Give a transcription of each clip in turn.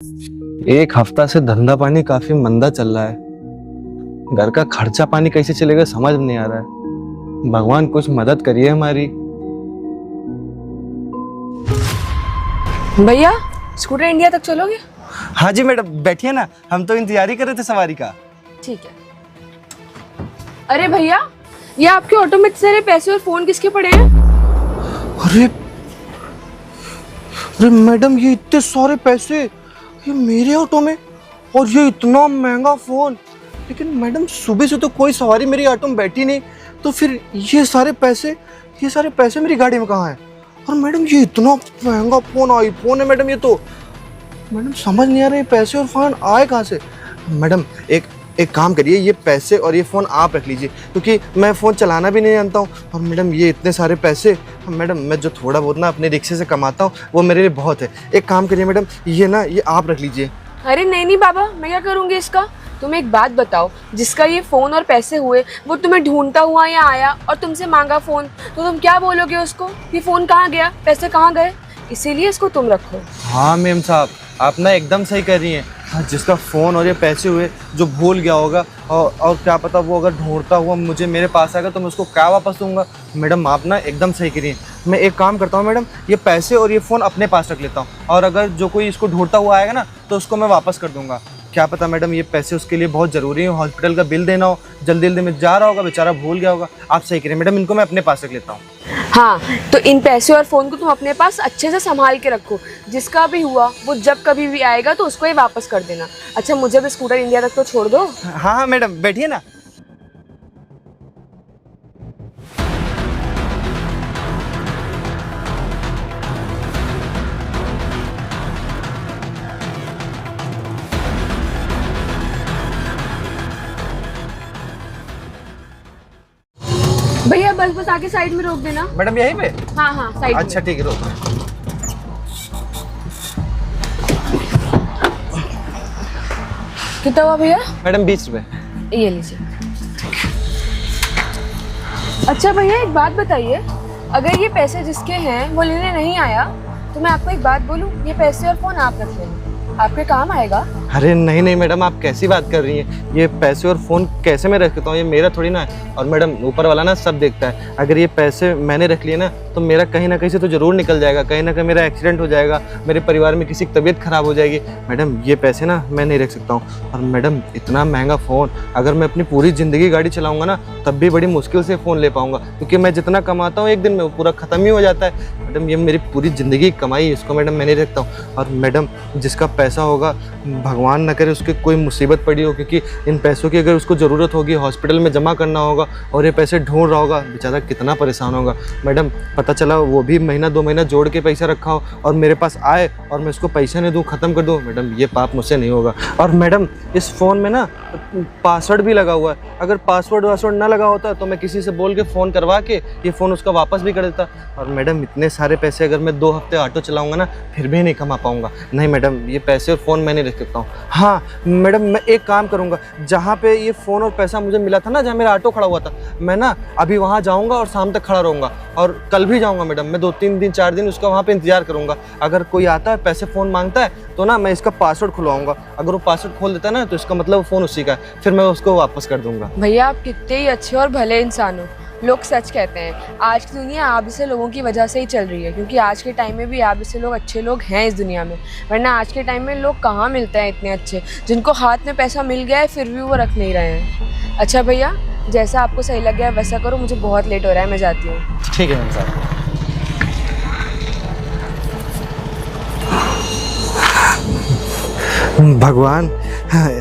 एक हफ्ता से धंधा पानी काफी मंदा चल रहा है। घर का खर्चा पानी कैसे चलेगा समझ नहीं आ रहा है। भगवान कुछ मदद करिए हमारी। भैया स्कूटर इंडिया तक चलोगे? हाँ जी मैडम, बैठिए ना, हम तो इंतजार ही कर रहे थे सवारी का। ठीक है। अरे भैया, ये आपके ऑटो में सारे पैसे और फोन किसके पड़े हैं? अरे अरे मैडम, ये इतने सारे पैसे ये मेरे ऑटो में, और ये इतना महंगा फोन। लेकिन मैडम सुबह से तो कोई सवारी मेरी ऑटो में बैठी नहीं, तो फिर ये सारे पैसे मेरी गाड़ी में कहाँ हैं? और मैडम ये इतना महंगा फोन, आईफोन है मैडम। ये तो मैडम समझ नहीं आ रहा है पैसे और फोन आए कहाँ से। मैडम एक काम करिए, ये पैसे और ये फ़ोन आप रख लीजिए, क्योंकि मैं फ़ोन चलाना भी नहीं जानता हूँ। और मैडम ये इतने सारे पैसे, मैडम मैं जो थोड़ा बहुत ना अपने रिक्शे से कमाता हूँ वो मेरे लिए बहुत है। एक काम करिए मैडम, ये आप रख लीजिए। अरे नहीं बाबा, मैं क्या करूँगी इसका? तुम एक बात बताओ, जिसका ये फ़ोन और पैसे हुए वो तुम्हें ढूंढता हुआ यहाँ आया और तुमसे मांगा फ़ोन, तो तुम क्या बोलोगे उसको? ये फ़ोन कहाँ गया, पैसे कहाँ गए? इसीलिए इसको तुम रखो। हाँ मैम साहब, आप ना एकदम सही कह रही हैं। हाँ, जिसका फ़ोन और ये पैसे हुए जो भूल गया होगा, और क्या पता वो अगर ढूंढता हुआ मुझे मेरे पास आएगा तो मैं उसको क्या वापस दूंगा। मैडम आप ना एकदम सही कह रही हैं। मैं एक काम करता हूँ मैडम, ये पैसे और ये फ़ोन अपने पास रख लेता हूँ, और अगर जो कोई इसको ढूंढता हुआ आएगा ना तो उसको मैं वापस कर दूंगा। क्या पता मैडम ये पैसे उसके लिए बहुत ज़रूरी है, हॉस्पिटल का बिल देना हो, जल्दी जल्दी में जा रहा होगा, बेचारा भूल गया होगा। आप सही कह रही हैं मैडम, इनको मैं अपने पास रख लेता हूँ। हाँ, तो इन पैसे और फ़ोन को तुम अपने पास अच्छे से संभाल के रखो। जिसका भी हुआ वो जब कभी भी आएगा तो उसको ही वापस कर देना। अच्छा, मुझे भी स्कूटर इंडिया तक तो छोड़ दो। हाँ मैडम, बैठिए ना। भैया बस आके साइड में रोक देना। मैडम यहीं पे? हाँ साइड में। अच्छा ठीक है, रोक। कितना हुआ भैया? मैडम 20 रुपये। ये लीजिए। अच्छा भैया, एक बात बताइए, अगर ये पैसे जिसके हैं वो लेने नहीं आया तो मैं आपको एक बात बोलूं, ये पैसे और फोन आप रख लेना, आपके काम आएगा। अरे नहीं मैडम, आप कैसी बात कर रही हैं? ये पैसे और फ़ोन कैसे मैं रखता हूँ? ये मेरा थोड़ी ना है। और मैडम ऊपर वाला ना सब देखता है। अगर ये पैसे मैंने रख लिए ना तो मेरा कहीं ना कहीं से तो ज़रूर निकल जाएगा, कहीं ना कहीं मेरा एक्सीडेंट हो जाएगा, मेरे परिवार में किसी की तबीयत ख़राब हो जाएगी। मैडम ये पैसे ना मैं नहीं रख सकता हूँ। और मैडम इतना महंगा फ़ोन, अगर मैं अपनी पूरी ज़िंदगी गाड़ी चलाऊँगा ना तब भी बड़ी मुश्किल से फ़ोन ले पाऊँगा, क्योंकि मैं जितना कमाता हूँ एक दिन में वो पूरा ख़त्म ही हो जाता है। मैडम ये मेरी पूरी ज़िंदगी की कमाई, इसको मैडम मैं नहीं रखता हूँ। और मैडम जिसका पैसा होगा, भगवान न करे उसके कोई मुसीबत पड़ी हो, क्योंकि इन पैसों की अगर उसको ज़रूरत होगी, हॉस्पिटल में जमा करना होगा और ये पैसे ढूंढ रहा होगा, बेचारा कितना परेशान होगा। मैडम पता चला वो भी महीना 2 महीना जोड़ के पैसा रखा हो और मेरे पास आए और मैं उसको पैसा नहीं दूँ, ख़त्म कर दूँ, मैडम ये पाप मुझसे नहीं होगा। और मैडम इस फ़ोन में ना पासवर्ड भी लगा हुआ है, अगर पासवर्ड ना लगा होता तो मैं किसी से बोल के फ़ोन करवा के ये फ़ोन उसका वापस भी कर देता। और मैडम इतने सारे पैसे अगर मैं 2 हफ्ते ऑटो चलाऊँगा ना फिर भी नहीं कमा पाऊँगा। नहीं मैडम, ये पैसे और फ़ोन मैं नहीं रख सकता हूँ। हाँ मैडम, मैं एक काम करूँगा, जहाँ पे ये फ़ोन और पैसा मुझे मिला था ना, जहाँ मेरा ऑटो खड़ा हुआ था, मैं ना अभी वहाँ जाऊँगा और शाम तक खड़ा रहूँगा, और कल भी जाऊँगा मैडम। मैं 2-3 दिन 4 दिन उसका वहाँ पे इंतजार करूँगा। अगर कोई आता है पैसे फ़ोन मांगता है तो ना मैं इसका पासवर्ड खुलवाऊँगा, अगर वो पासवर्ड खोल देता है ना तो इसका मतलब फ़ोन उसी का है, फिर मैं उसको वापस कर दूँगा। भैया आप कितने ही अच्छे और भले इंसान हो। लोग सच कहते हैं, आज की दुनिया आप जैसे लोगों की वजह से ही चल रही है, क्योंकि आज के टाइम में भी आप जैसे लोग अच्छे लोग हैं इस दुनिया में। वरना आज के टाइम में लोग कहाँ मिलते हैं इतने अच्छे, जिनको हाथ में पैसा मिल गया है फिर भी वो रख नहीं रहे हैं। अच्छा भैया, जैसा आपको सही लग गया है वैसा करो, मुझे बहुत लेट हो रहा है, मैं जाती हूँ। ठीक है मैम साहब। भगवान,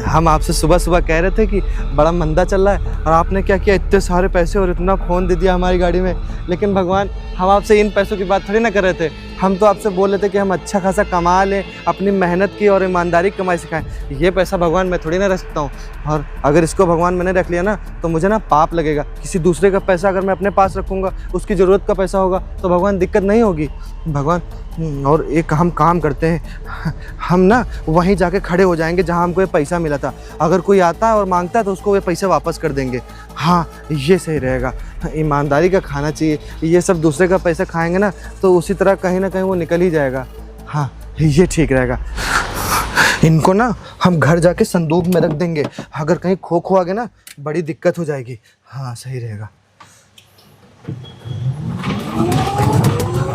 हम आपसे सुबह सुबह कह रहे थे कि बड़ा मंदा चल रहा है, और आपने क्या किया, इतने सारे पैसे और इतना फ़ोन दे दिया हमारी गाड़ी में। लेकिन भगवान, हम आपसे इन पैसों की बात थोड़ी ना कर रहे थे, हम तो आपसे बोल रहे थे कि हम अच्छा खासा कमा लें, अपनी मेहनत की और ईमानदारी की कमाई सिखाएं। ये पैसा भगवान मैं थोड़ी ना रख सकता हूँ, और अगर इसको भगवान मैंने रख लिया ना तो मुझे ना पाप लगेगा। किसी दूसरे का पैसा अगर मैं अपने पास रखूँगा, उसकी ज़रूरत का पैसा होगा तो भगवान दिक्कत नहीं होगी भगवान। और एक हम काम करते हैं, हम ना वहीं जाके खड़े हो जाएंगे जहाँ हमको ये पैसा मिला था, अगर कोई आता है और मांगता है तो उसको ये पैसे वापस कर देंगे। हाँ ये सही रहेगा, ईमानदारी का खाना चाहिए। ये सब दूसरे का पैसा खाएंगे ना तो उसी तरह कहीं ना कहीं वो निकल ही जाएगा। हाँ ये ठीक रहेगा। इनको ना हम घर जाके संदूक में रख देंगे, अगर कहीं खो आ गए ना बड़ी दिक्कत हो जाएगी। हाँ सही रहेगा।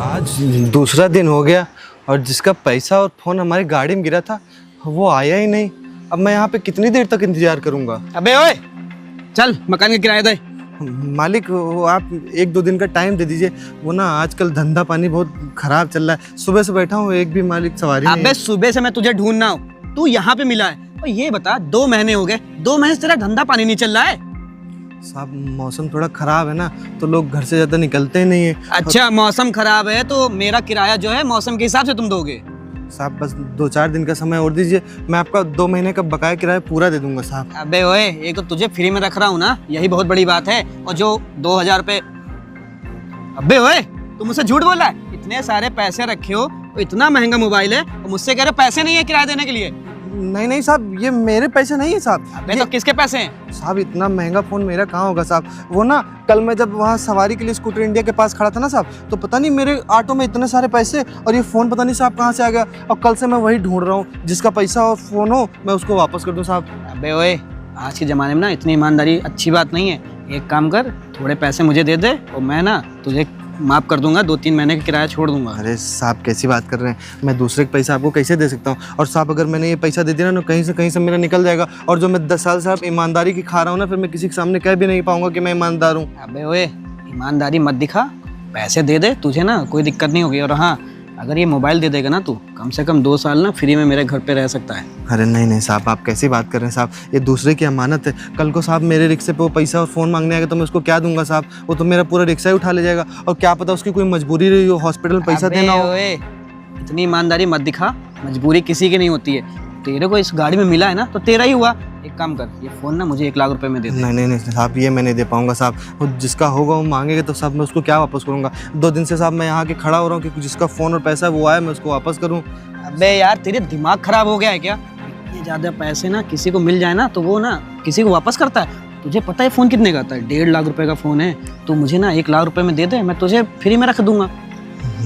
आज दूसरा दिन हो गया और जिसका पैसा और फोन हमारी गाड़ी में गिरा था वो आया ही नहीं। अब मैं यहाँ पे कितनी देर तक इंतजार करूंगा। अबे ओए, चल मकान का किराया दे। मालिक वो आप 1-2 दिन का टाइम दे दीजिए, वो ना आजकल धंधा पानी बहुत खराब चल रहा है। सुबह से बैठा हूँ, एक भी मालिक सवारी नहीं अबे है। सुबह से मैं तुझे ढूंढना हूँ, तू यहाँ पे मिला है। और ये बता, 2 महीने हो गए, 2 महीने से तेरा धंधा पानी नहीं चल रहा है। साहब मौसम थोड़ा खराब है ना, तो लोग घर से ज्यादा निकलते ही नहीं है। अच्छा, मौसम खराब है तो मेरा किराया जो है मौसम के हिसाब से तुम दोगे। साहब बस 2-4 दिन का समय और दीजिए, मैं आपका 2 महीने का बकाया किराया पूरा दे दूंगा साहब। अबे ओए, एक तो तुझे फ्री में रख रहा हूँ ना, यही बहुत बड़ी बात है। और जो 2000 रुपए, अबे ओए तुम मुझसे झूठ बोल रहा है। इतने सारे पैसे रखे हो, इतना महंगा मोबाइल है और मुझसे कह रहे हो पैसे नहीं है किराया देने के लिए। नहीं साहब, ये मेरे पैसे नहीं है साहब। अबे तो किसके पैसे हैं? साहब इतना महंगा फोन मेरा कहाँ होगा साहब। वो ना कल मैं जब वहाँ सवारी के लिए स्कूटर इंडिया के पास खड़ा था ना साहब, तो पता नहीं मेरे ऑटो में इतने सारे पैसे और ये फ़ोन पता नहीं साहब कहाँ से आ गया। और कल से मैं वही ढूंढ रहा हूँ, जिसका पैसा और फ़ोन हो मैं उसको वापस कर दूँ साहब। अबे ओए, आज के ज़माने में ना इतनी ईमानदारी अच्छी बात नहीं है। एक काम कर, थोड़े पैसे मुझे दे दे और मैं ना तुझे माफ़ कर दूंगा, 2-3 महीने का किराया छोड़ दूंगा। अरे साहब कैसी बात कर रहे हैं, मैं दूसरे का पैसा आपको कैसे दे सकता हूँ। और साहब अगर मैंने ये पैसा दे दिया ना, कहीं से मेरा निकल जाएगा। और जो मैं 10 साल साहब ईमानदारी की खा रहा हूँ ना, फिर मैं किसी के सामने कह भी नहीं पाऊंगा कि मैं ईमानदार हूँ। अबे ओए, ईमानदारी मत दिखा, पैसे दे दे, तुझे ना कोई दिक्कत नहीं होगी। और हाँ, अगर ये मोबाइल दे देगा ना तू, कम से कम 2 साल ना फ्री में मेरे घर पे रह सकता है। अरे नहीं साहब, आप कैसी बात कर रहे हैं साहब, ये दूसरे की अमानत है। कल को साहब मेरे रिक्शे पे वो पैसा और फ़ोन मांगने आएगा तो मैं उसको क्या दूंगा साहब। वो तो मेरा पूरा रिक्शा ही उठा ले जाएगा। और क्या पता उसकी कोई मजबूरी रही हो, हॉस्पिटल में पैसा देना हो। ओए, इतनी ईमानदारी मत दिखा, मजबूरी किसी की नहीं होती है। तेरे को इस गाड़ी में मिला है ना तो तेरा ही हुआ। एक काम कर, ये फ़ोन ना मुझे 1 लाख रुपए में दे दे। नहीं साहब, ये मैं नहीं दे पाऊंगा साहब। वो जिसका होगा वो मांगेगा तो साहब मैं उसको क्या वापस करूंगा। 2 दिन से साहब मैं यहाँ के खड़ा हो रहा हूँ कि जिसका फ़ोन और पैसा है वो आया मैं उसको वापस करूँ। अबे यार, तेरे दिमाग खराब हो गया है क्या? इतने ज़्यादा पैसे ना किसी को मिल जाए ना तो वो ना किसी को वापस करता है। तुझे पता है फ़ोन कितने का आता है? 1.5 लाख रुपए का फ़ोन है। तो मुझे ना 1 लाख रुपए में दे दे, मैं तुझे फ्री में रख दूंगा।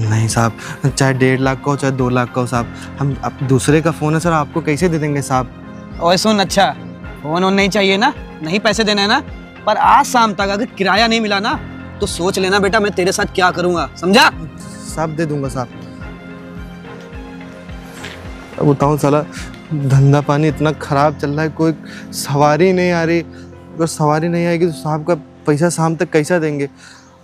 नहीं साहब, चाहे 1.5 लाख का हो चाहे 2 लाख का हो साहब, हम अब दूसरे का फ़ोन है सर, आपको कैसे दे देंगे साहब। ओए सुन, अच्छा फ़ोन नहीं चाहिए ना, नहीं पैसे देना है ना, पर आज शाम तक अगर किराया नहीं मिला ना तो सोच लेना बेटा मैं तेरे साथ क्या करूँगा, समझा? साहब दे दूंगा साहब। अब बताऊँ साला धंधा पानी इतना ख़राब चल रहा है, कोई सवारी नहीं आ रही। अगर सवारी नहीं आएगी तो साहब का पैसा शाम तक कैसा देंगे।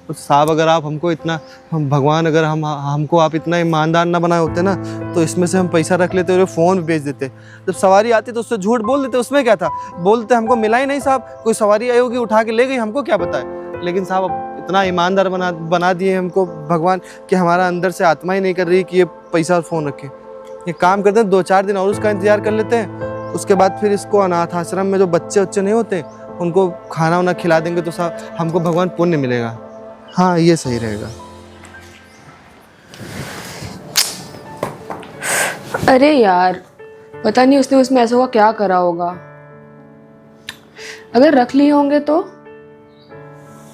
तो साहब अगर आप हमको इतना, भगवान अगर हमको आप इतना ईमानदार ना बनाए होते ना तो इसमें से हम पैसा रख लेते और फ़ोन भी बेच देते। जब सवारी आती तो उससे झूठ बोल देते, उसमें क्या था, बोलते हमको मिला ही नहीं साहब, कोई सवारी आई होगी उठा के ले गई, हमको क्या पता है। लेकिन साहब अब इतना ईमानदार बना दिए हमको भगवान कि हमारा अंदर से आत्मा ही नहीं कर रही कि ये पैसा और फ़ोन रखें। ये काम करते हैं, 2-4 दिन और उसका इंतज़ार कर लेते हैं, उसके बाद फिर इसको अनाथ आश्रम में जो बच्चे नहीं होते उनको खाना वाना खिला देंगे तो साहब हमको भगवान पुण्य मिलेगा। हाँ ये सही रहेगा। अरे यार, पता नहीं उसने उसमें ऐसा हुआ क्या करा होगा। अगर रख लिए होंगे तो,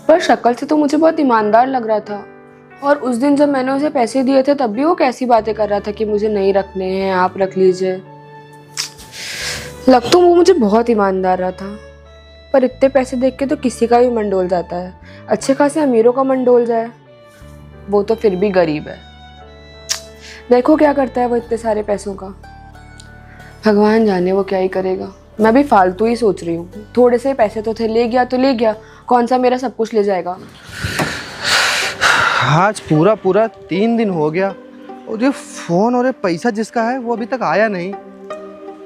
पर शक्ल से तो मुझे बहुत ईमानदार लग रहा था। और उस दिन जब मैंने उसे पैसे दिए थे तब भी वो कैसी बातें कर रहा था कि मुझे नहीं रखने हैं, आप रख लीजिए। लग तो वो मुझे बहुत ईमानदार रहा था, पर इतने पैसे देख के तो किसी का भी मन डोल जाता है। अच्छे खासे अमीरों का मन डोल जाए, वो तो फिर भी गरीब है। देखो क्या करता है वो इतने सारे पैसों का। भगवान जाने वो क्या ही करेगा। मैं भी फालतू ही सोच रही हूँ, थोड़े से पैसे तो थे, ले गया तो ले गया, कौन सा मेरा सब कुछ ले जाएगा। आज पूरा 3 दिन हो गया और ये फ़ोन और ये पैसा जिसका है वो अभी तक आया नहीं।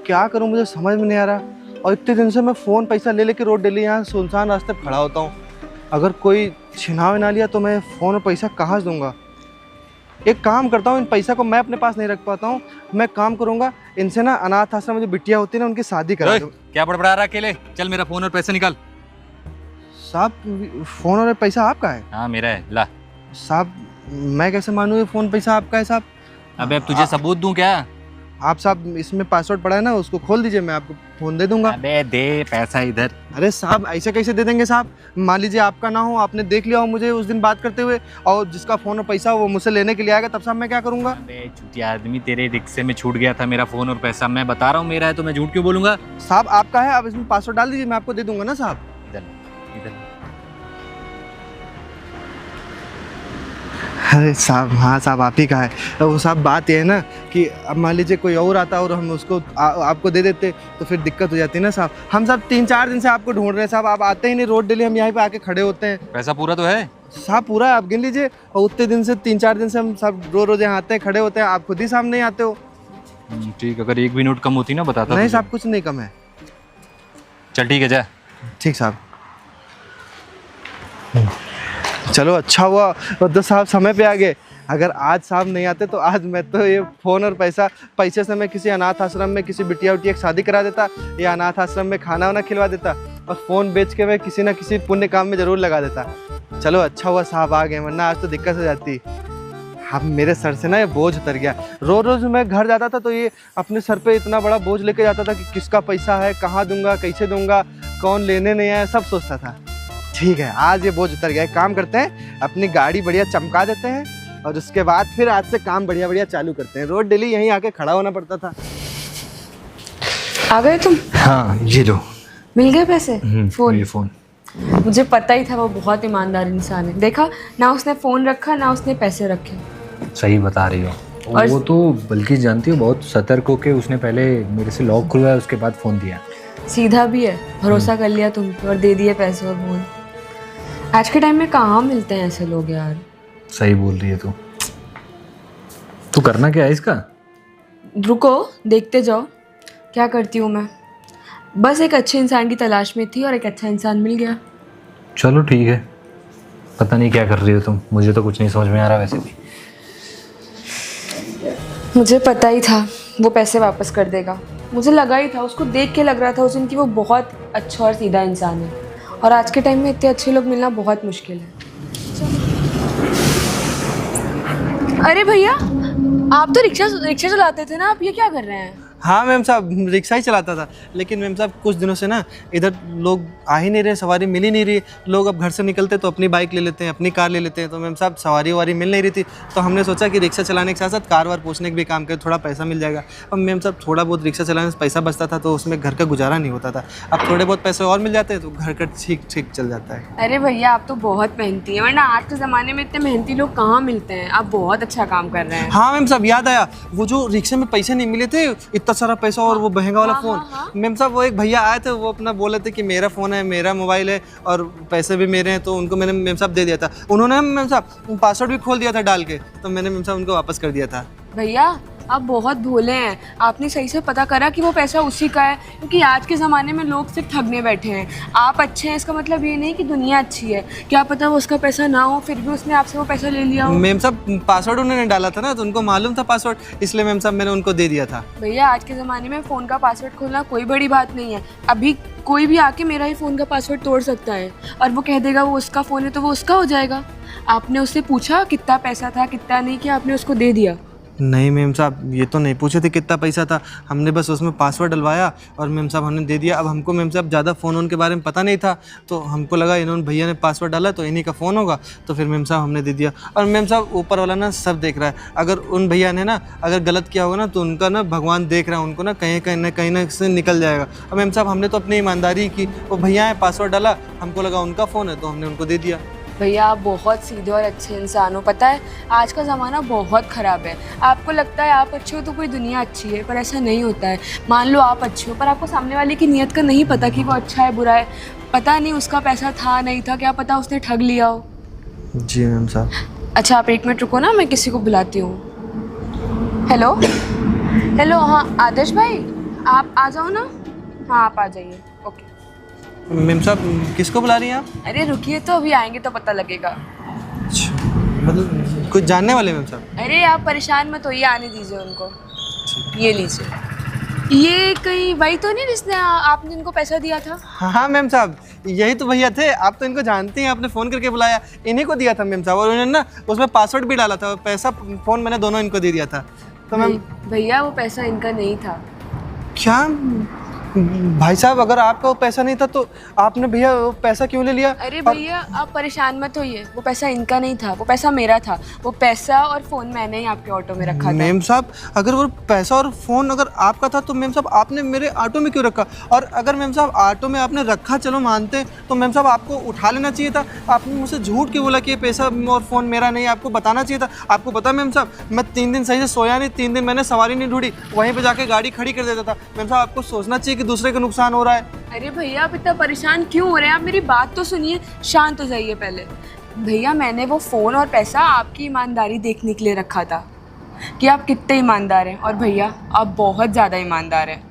क्या करूं मुझे समझ में नहीं आ रहा। और इतने दिन से मैं फ़ोन पैसा ले लेके रोड डेली यहाँ सुनसान रास्ते पर खड़ा होता हूँ। अगर कोई छिनाव ना लिया तो मैं फ़ोन और पैसा कहाँ से दूँगा। एक काम करता हूँ, इन पैसा को मैं अपने पास नहीं रख पाता हूँ, मैं काम करूँगा इनसे ना अनाथ आश्रम में जो बिटिया होती है ना उनकी शादी करा दूँ। क्या बड़बड़ा रहा अकेले? चल मेरा फोन और पैसे निकाल। साहब फ़ोन और पैसा आपका है? हाँ मेरा है, ला। साहब मैं कैसे मानूँ ये फ़ोन पैसा आपका है साहब? अबे अब तुझे सबूत दूं क्या? आप साहब इसमें पासवर्ड पड़ा है ना, उसको खोल दीजिए, मैं आपको फ़ोन दे दूंगा। अबे दे पैसा इधर। अरे साहब ऐसे कैसे दे देंगे साहब? मान लीजिए आपका ना हो, आपने देख लिया हो मुझे उस दिन बात करते हुए, और जिसका फ़ोन और पैसा वो मुझसे लेने के लिए आएगा, तब साहब मैं क्या करूँगा? अबे चूतिया आदमी, तेरे रिक्शे में छूट गया था मेरा फोन और पैसा। मैं बता रहा हूँ मेरा है तो मैं झूठ क्यों बोलूंगा? साहब आपका है, आप इसमें पासवर्ड डाल दीजिए, मैं आपको दे दूंगा ना साहब। इधर इधर। अरे साहब, हाँ साहब आप ही का है। वो साहब बात ये है ना कि अब मान लीजिए कोई और आता और हम उसको आपको दे देते तो फिर दिक्कत हो जाती है ना साहब। हम सब 3-4 दिन से आपको ढूंढ रहे हैं साहब, आप आते ही नहीं। रोड डेली हम यहाँ पे आके खड़े होते हैं। पैसा पूरा तो है? साहब पूरा है, आप गिन लीजिए। और उतने दिन से 3-4 दिन से हम सब रोज यहाँ आते हैं, खड़े होते हैं, आप खुद ही साहब नहीं आते हो। ठीक, अगर एक भी नोट कम होती ना बताता। नहीं साहब कुछ नहीं कम है। चल ठीक है, जा। ठीक साहब। चलो अच्छा हुआ तो साहब समय पे आ गए। अगर आज साहब नहीं आते तो आज मैं तो ये फ़ोन और पैसे से मैं किसी अनाथ आश्रम में किसी बिटिया उटिया की शादी करा देता, या अनाथ आश्रम में खाना वाना खिलवा देता, और फ़ोन बेच के मैं किसी ना किसी पुण्य काम में ज़रूर लगा देता। चलो अच्छा हुआ साहब आ गए, वरना आज तो दिक्कत हो जाती। अब मेरे सर से ना ये बोझ उतर गया। रोज़ मैं घर जाता था तो ये अपने सर पे इतना बड़ा बोझ लेके जाता था कि किसका पैसा है, कहाँ दूंगा, कैसे दूंगा, कौन लेने नहीं आया, सब सोचता था। ठीक है, आज ये बोझ उतर गया। एक काम करते हैं, अपनी गाड़ी बढ़िया चमका देते हैं और उसके बाद फिर आज से काम बढ़िया बढ़िया चालू करते हैं। रोज डेली यहीं आके खड़ा होना पड़ता था। आ गए तुम? हाँ ये लो। मिल गए पैसे? फोन? ये फोन। मुझे पता ही था वो बहुत ईमानदार इंसान है। देखा ना, उसने फ़ोन रखा ना उसने पैसे रखे। सही बता रही हो। और वो तो बल्कि जानती हो बहुत सतर्क होके उसने पहले मेरे से लॉक खुलवाया, उसके बाद फ़ोन दिया। सीधा भी है, भरोसा कर लिया तुम पे और दे दिए पैसे और फ़ोन। आज के टाइम में कहाँ मिलते हैं ऐसे लोग यार। सही बोल रही है तू। तू करना क्या है इसका? रुको देखते जाओ क्या करती हूँ मैं। बस एक अच्छे इंसान की तलाश में थी और एक अच्छा इंसान मिल गया। चलो ठीक है। पता नहीं क्या कर रही हो तुम, मुझे तो कुछ नहीं समझ में आ रहा वैसे भी। मुझे पता ही था वो पैसे वापस कर देगा। मुझे लगा ही था, उसको देख के लग रहा था उस दिन कि वो बहुत अच्छा और सीधा इंसान है, और आज के टाइम में इतने अच्छे लोग मिलना बहुत मुश्किल है। अरे भैया, आप तो रिक्शा चलाते थे ना, आप ये क्या कर रहे हैं? हाँ मैम साहब, रिक्शा ही चलाता था, लेकिन मैम साहब कुछ दिनों से ना इधर लोग आ ही नहीं रहे, सवारी मिल ही नहीं रही। लोग अब घर से निकलते तो अपनी बाइक ले लेते हैं, अपनी कार ले लेते हैं, तो मैम साहब सवारी वारी मिल नहीं रही थी। तो हमने सोचा कि रिक्शा चलाने के साथ साथ कार वार पूछने के भी काम करें, थोड़ा पैसा मिल जाएगा। अब मैम साहब थोड़ा बहुत रिक्शा चलाने से पैसा बचता था तो उसमें घर का गुजारा नहीं होता था। अब थोड़े बहुत पैसे और मिल जाते हैं तो घर का ठीक ठीक चल जाता है। अरे भैया, आप तो बहुत मेहनती हैं, वरना आज के ज़माने में इतने मेहनती लोग कहाँ मिलते हैं। आप बहुत अच्छा काम कर रहे हैं। हाँ मैम साहब, याद आया, वो जो रिक्शे में पैसे नहीं मिले थे, इतना सारा पैसा और वो महंगा वाला फ़ोन। मैम साहब वो एक भैया आए थे, वो अपना बोले थे कि मेरा फ़ोन है, मेरा मोबाइल है और पैसे भी मेरे हैं, तो उनको मैंने मैम साहब दे दिया था। उन्होंने मैम साहब पासवर्ड भी खोल दिया था डाल के, तो मैंने मैम साहब उनको वापस कर दिया था। भैया आप बहुत भोले हैं, आपने सही से पता करा कि वो पैसा उसी का है, क्योंकि आज के ज़माने में लोग सिर्फ ठगने बैठे हैं। आप अच्छे हैं इसका मतलब ये नहीं कि दुनिया अच्छी है। क्या पता वो उसका पैसा ना हो, फिर भी उसने आपसे वो पैसा ले लिया हो। मैम साहब पासवर्ड उन्होंने डाला था ना, तो उनको मालूम था पासवर्ड, इसलिए मैम साहब मैंने उनको दे दिया था। भैया आज के ज़माने में फ़ोन का पासवर्ड खोलना कोई बड़ी बात नहीं है। अभी कोई भी आके मेरा ही फ़ोन का पासवर्ड तोड़ सकता है, और वो कह देगा वो उसका फ़ोन है तो वो उसका हो जाएगा। आपने उससे पूछा कितना पैसा था कितना नहीं, कि आपने उसको दे दिया? नहीं मैम साहब, ये तो नहीं पूछे थे कितना पैसा था, हमने बस उसमें पासवर्ड डलवाया और मैम साहब हमने दे दिया। अब हमको मैम साहब ज़्यादा फ़ोन उनके बारे में पता नहीं था, तो हमको लगा इन्होंने भैया ने पासवर्ड डाला तो इन्हीं का फ़ोन होगा, तो फिर मैम साहब हमने दे दिया। और मैम साहब ऊपर वाला ना सब देख रहा है, अगर उन भैया ने ना अगर गलत किया होगा ना तो उनका ना भगवान देख रहा है, उनको ना कहीं ना से निकल जाएगा। और मैम साहब हमने तो अपनी ईमानदारी की, वो भैया है पासवर्ड डाला, हमको लगा उनका फ़ोन है तो हमने उनको दे दिया। भैया आप बहुत सीधे और अच्छे इंसान हो। पता है आज का ज़माना बहुत ख़राब है। आपको लगता है आप अच्छे हो तो पूरी दुनिया अच्छी है, पर ऐसा नहीं होता है। मान लो आप अच्छे हो, पर आपको सामने वाले की नीयत का नहीं पता कि वो अच्छा है बुरा है। पता नहीं उसका पैसा था नहीं था, क्या पता उसने ठग लिया हो। जी मैम साहब। अच्छा आप 1 मिनट रुको ना, मैं किसी को बुलाती हूँ। हेलो हेलो, हाँ आदर्श भाई आप आ जाओ ना। हाँ आप आ जाइए। ओके मैम साहब किसको बुला रही हैं आप? अरे रुकिए तो, अभी आएंगे तो पता लगेगा। अच्छा, मतलब कुछ जानने वाले मैम साहब? अरे आप परेशान मत होइए, आने दीजिए उनको। ये लीजिए। ये कहीं वही तो नहीं जिसने आपने इनको पैसा दिया था? हाँ मैम साहब, यही तो भैया थे। आप तो इनको जानते हैं, आपने फ़ोन करके बुलाया, इन्हीं को दिया था मैम साहब। और उन्होंने ना उसमें पासवर्ड भी डाला था, पैसा फ़ोन मैंने दोनों इनको दे दिया था। तो मैम भैया वो पैसा इनका नहीं था। क्या भाई साहब, अगर आपका वो पैसा नहीं था तो आपने भैया वो पैसा क्यों ले लिया? अरे भैया आप परेशान मत होइए, वो पैसा इनका नहीं था, वो पैसा मेरा था। वो पैसा और फ़ोन मैंने ही आपके ऑटो में रखा था। मेम साहब, अगर वो पैसा और फ़ोन अगर आपका था तो मेम साहब आपने मेरे ऑटो में क्यों रखा? और अगर मेम साहब ऑटो में आपने रखा, चलो मानते हैं, तो मेम साहब आपको उठा लेना चाहिए था। आपने मुझसे झूठ क्यों बोला कि ये पैसा और फ़ोन मेरा नहीं? आपको बताना चाहिए था। आपको पता मेम साहब, मैं 3 दिन सही से सोया नहीं, 3 दिन मैंने सवारी नहीं ढूंढी, वहीं पर जाके गाड़ी खड़ी कर देता था। मेम साहब आपको सोचना चाहिए कि दूसरे का नुकसान हो रहा है। अरे भैया आप इतना परेशान क्यों हो रहे हैं? आप मेरी बात तो सुनिए, शांत हो जाइए पहले। भैया मैंने वो फ़ोन और पैसा आपकी ईमानदारी देखने के लिए रखा था कि आप कितने ईमानदार हैं। और भैया आप बहुत ज़्यादा ईमानदार हैं।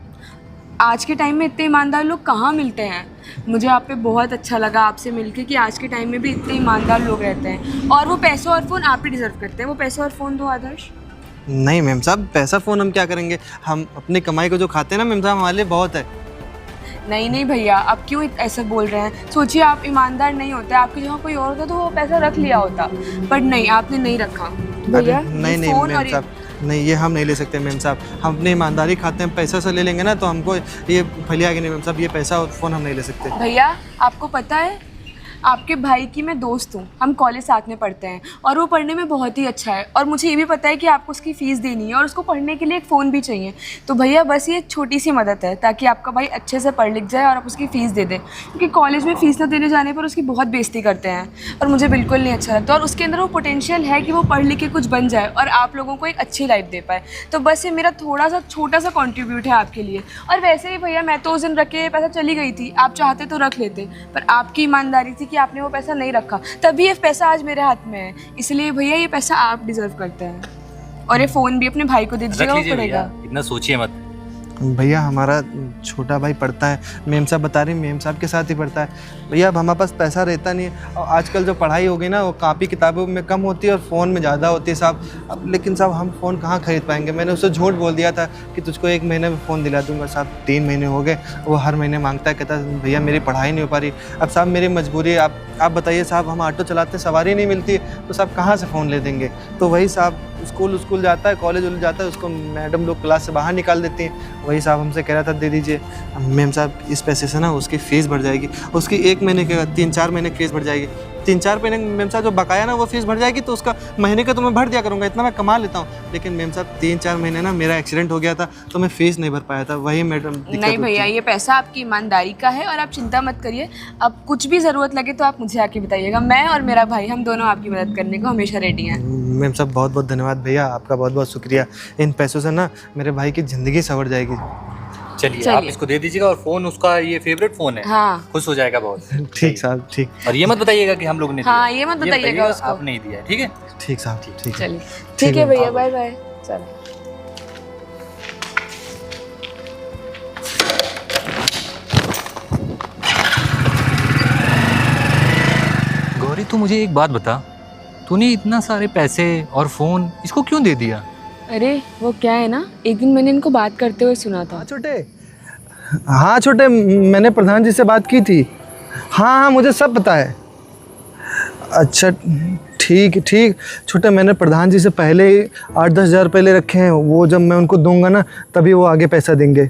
आज के टाइम में इतने ईमानदार लोग कहाँ मिलते हैं। मुझे आप पे बहुत अच्छा लगा आपसे मिलके कि आज के टाइम में भी इतने ईमानदार लोग रहते हैं। और वो पैसा और फ़ोन आप ही डिज़र्व करते हैं। वो पैसा और फ़ोन दो आदर्श। नहीं मेम साहब, पैसा फ़ोन हम क्या करेंगे? हम अपनी कमाई को जो खाते हैं ना मेम साहब, हमारे लिए बहुत है। नहीं नहीं भैया, आप क्यों ऐसा बोल रहे हैं? सोचिए आप ईमानदार नहीं होते, आपकी जगह कोई और होता तो वो पैसा रख लिया होता, पर नहीं, आपने नहीं रखा। भैया नहीं नहीं मेम साहब, नहीं, ये हम नहीं ले सकते मेम साहब। हम अपनी ईमानदारी खाते हैं, पैसा से ले लेंगे ना तो हमको ये फलिया नहीं मेम साहब। ये पैसा और फ़ोन हम नहीं ले सकते। भैया आपको पता है, आपके भाई की मैं दोस्त हूँ, हम कॉलेज साथ में पढ़ते हैं और वो पढ़ने में बहुत ही अच्छा है। और मुझे ये भी पता है कि आपको उसकी फ़ीस देनी है और उसको पढ़ने के लिए एक फ़ोन भी चाहिए। तो भैया बस ये छोटी सी मदद है ताकि आपका भाई अच्छे से पढ़ लिख जाए और आप उसकी फ़ीस दे दें, क्योंकि कॉलेज में फ़ीस ना देने जाने पर उसकी बहुत बेइज्जती करते हैं और मुझे बिल्कुल नहीं अच्छा लगता। और उसके अंदर वो पोटेंशियल है कि वो पढ़ लिख के कुछ बन जाए और आप लोगों को एक अच्छी लाइफ दे पाए। तो बस ये मेरा थोड़ा सा छोटा सा कॉन्ट्रीब्यूट है आपके लिए। और वैसे भी भैया मैं तो उस दिन रख के पैसा चली गई थी, आप चाहते तो रख लेते, पर आपकी ईमानदारी थी कि आपने वो पैसा नहीं रखा, तभी ये पैसा आज मेरे हाथ में है। इसलिए भैया ये पैसा आप डिजर्व करते हैं। और ये फ़ोन भी अपने भाई को दे दीजिएगा, वो पड़ेगा। इतना सोचिए मत। भैया हमारा छोटा भाई पढ़ता है, मेम साहब बता रही, मेम साहब के साथ ही पढ़ता है। भैया अब हमारे पास पैसा रहता नहीं है और आजकल जो पढ़ाई हो गई ना वो कापी किताबों में कम होती है और फ़ोन में ज़्यादा होती है साहब। अब लेकिन साहब हम फ़ोन कहाँ खरीद पाएंगे? मैंने उससे झूठ बोल दिया था कि तुझको 1 महीने में फ़ोन दिला दूंगा। साहब 3 महीने हो गए, वो हर महीने मांगता है, कहता है भैया मेरी पढ़ाई नहीं हो पा रही। अब साहब मेरी मजबूरी है, आप बताइए साहब, हम ऑटो चलाते सवारी नहीं मिलती तो साहब कहाँ से फ़ोन ले देंगे? तो वही साहब स्कूल जाता है, कॉलेज जाता है, उसको मैडम लोग क्लास से बाहर निकाल देती हैं। वही साहब हमसे कह रहा था दे दीजिए। मेम साहब इस पैसे से ना उसकी फ़ीस बढ़ जाएगी, उसकी 1 महीने के 3-4 महीने की फ़ीस बढ़ जाएगी। 3-4 महीने मेम साहब जो बकाया ना वो फ़ीस बढ़ जाएगी, तो उसका महीने का तो मैं भर दिया करूँगा, इतना मैं कमा लेता हूँ। लेकिन मेम साहब 3-4 महीने ना मेरा एक्सीडेंट हो गया था तो मैं फ़ीस नहीं भर पाया था, वही मैडम दिक्कत नहीं भैया, ये पैसा आपकी ईमानदारी का है और आप चिंता मत करिए। अब कुछ भी ज़रूरत लगे तो आप मुझे आके बताइएगा। मैं और मेरा भाई हम दोनों आपकी मदद करने को हमेशा रेडी हैं। मैम साहब बहुत बहुत धन्यवाद भैया, आपका बहुत बहुत शुक्रिया। इन पैसों से ना मेरे भाई की ज़िंदगी संवर जाएगी। चलिए आप इसको दे दीजिएगा और फोन उसका ये फेवरेट फोन है। हाँ खुश हो जाएगा बहुत। ठीक साहब, ठीक। और ये मत बताइएगा कि हम लोग ने हाँ, दिया। ये मत बताइएगा उसको। आपने ही दिया है, ठीक है? ठीक साहब, ठीक। चलिए ठीक है भैया, बाय बाय। चलो गौरी, तू मुझे एक बात बता, तूने इतना सारे पैसे और फ़ोन इसको क्यों दे दिया? अरे वो क्या है ना, एक दिन मैंने इनको बात करते हुए सुना था। हाँ छोटे, मैंने प्रधान जी से बात की थी। हाँ मुझे सब पता है। अच्छा ठीक छोटे, मैंने प्रधान जी से पहले ही 8-10 हज़ार रुपये ले रखे हैं। वो जब मैं उनको दूंगा ना तभी वो आगे पैसा देंगे।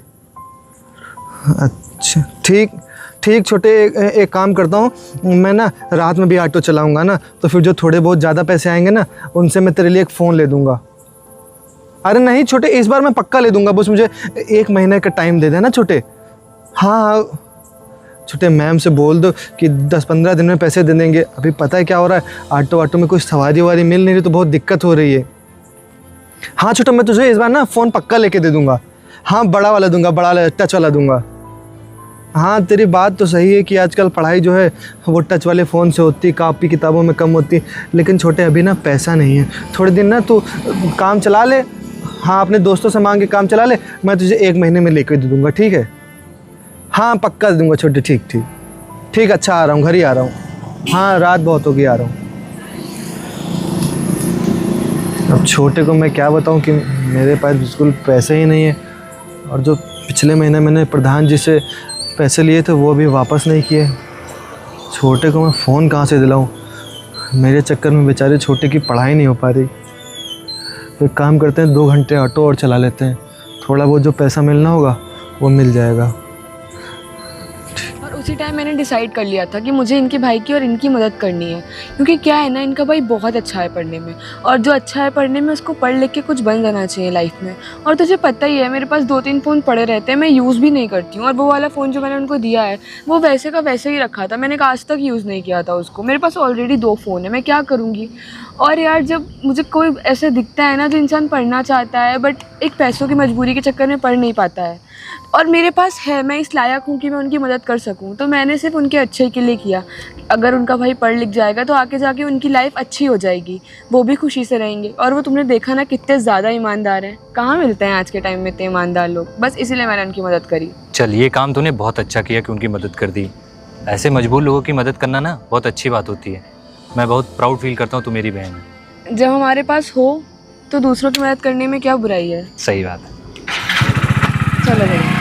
अच्छा ठीक छोटे, एक काम करता हूँ, मैं ना रात में भी ऑटो चलाऊँगा ना, तो फिर जो थोड़े बहुत ज़्यादा पैसे आएंगे ना उनसे मैं तेरे लिए एक फ़ोन ले दूँगा। अरे नहीं छोटे, इस बार मैं पक्का ले दूँगा, बस मुझे 1 महीने का टाइम दे देना छोटे। हाँ छोटे, मैम से बोल दो कि 10-15 दिन में पैसे दे देंगे। अभी पता है क्या हो रहा है, ऑटो में कुछ सवारी मिल नहीं रही तो बहुत दिक्कत हो रही है। हाँ छोटे, मैं तुझे इस बार ना फ़ोन पक्का लेके दे दूँगा। हाँ बड़ा वाला दूँगा, बड़ा वाला टच वाला दूँगा। हाँ तेरी बात तो सही है कि आजकल पढ़ाई जो है वो टच वाले फ़ोन से होती है, कापी किताबों में कम होती है। लेकिन छोटे अभी ना पैसा नहीं है, थोड़े दिन ना तू काम चला ले। हाँ अपने दोस्तों से मांग के काम चला ले, मैं तुझे 1 महीने में लेकर दे दूँगा, ठीक है? हाँ पक्का दे दूँगा छोटे। ठीक अच्छा आ रहा हूँ, घर ही आ रहा हूँ। हाँ रात बहुत होगी, आ रहा हूँ। अब छोटे को मैं क्या बताऊँ कि मेरे पास बिल्कुल पैसे ही नहीं है, और जो पिछले महीने मैंने प्रधान जी से पैसे लिए थे वो भी वापस नहीं किए। छोटे को मैं फ़ोन कहाँ से दिलाऊं? मेरे चक्कर में बेचारे छोटे की पढ़ाई नहीं हो पा रही। एक काम करते हैं, 2 घंटे ऑटो और चला लेते हैं, थोड़ा बहुत जो पैसा मिलना होगा वो मिल जाएगा। और उसी टाइम मैंने डिसाइड कर लिया था कि मुझे इनके भाई की और इनकी मदद करनी है, क्योंकि क्या है ना, इनका भाई बहुत अच्छा है पढ़ने में, और जो अच्छा है पढ़ने में उसको पढ़ लिख के कुछ बन जाना चाहिए लाइफ में। और तुझे पता ही है मेरे पास 2-3 फ़ोन पड़े रहते हैं, मैं यूज़ भी नहीं करती हूँ। और वो वाला फ़ोन जो मैंने उनको दिया है वो वैसे का वैसे ही रखा था, मैंने आज तक यूज़ नहीं किया था उसको। मेरे पास ऑलरेडी 2 फ़ोन है, मैं क्या करूँगी। और यार जब मुझे कोई ऐसे दिखता है ना जो इंसान पढ़ना चाहता है बट एक पैसों की मजबूरी के चक्कर में पढ़ नहीं पाता है, और मेरे पास है, मैं इस लायक हूँ कि मैं उनकी मदद कर सकूँ, तो मैंने सिर्फ उनके अच्छे के लिए किया। अगर उनका भाई पढ़ लिख जाएगा तो आगे जाके उनकी लाइफ अच्छी हो जाएगी, वो भी खुशी से रहेंगे। और वो तुमने देखा ना कितने ज़्यादा ईमानदार हैं, कहाँ मिलते हैं आज के टाइम में इतने ईमानदार लोग। बस इसीलिए मैंने उनकी मदद करी। चल ये काम तूने बहुत अच्छा किया कि उनकी मदद कर दी। ऐसे मजबूर लोगों की मदद करना ना बहुत अच्छी बात होती है। मैं बहुत प्राउड फील करता हूँ तू मेरी बहन है। जब हमारे पास हो तो दूसरों की मदद करने में क्या बुराई है। सही बात है। चलो बड़े।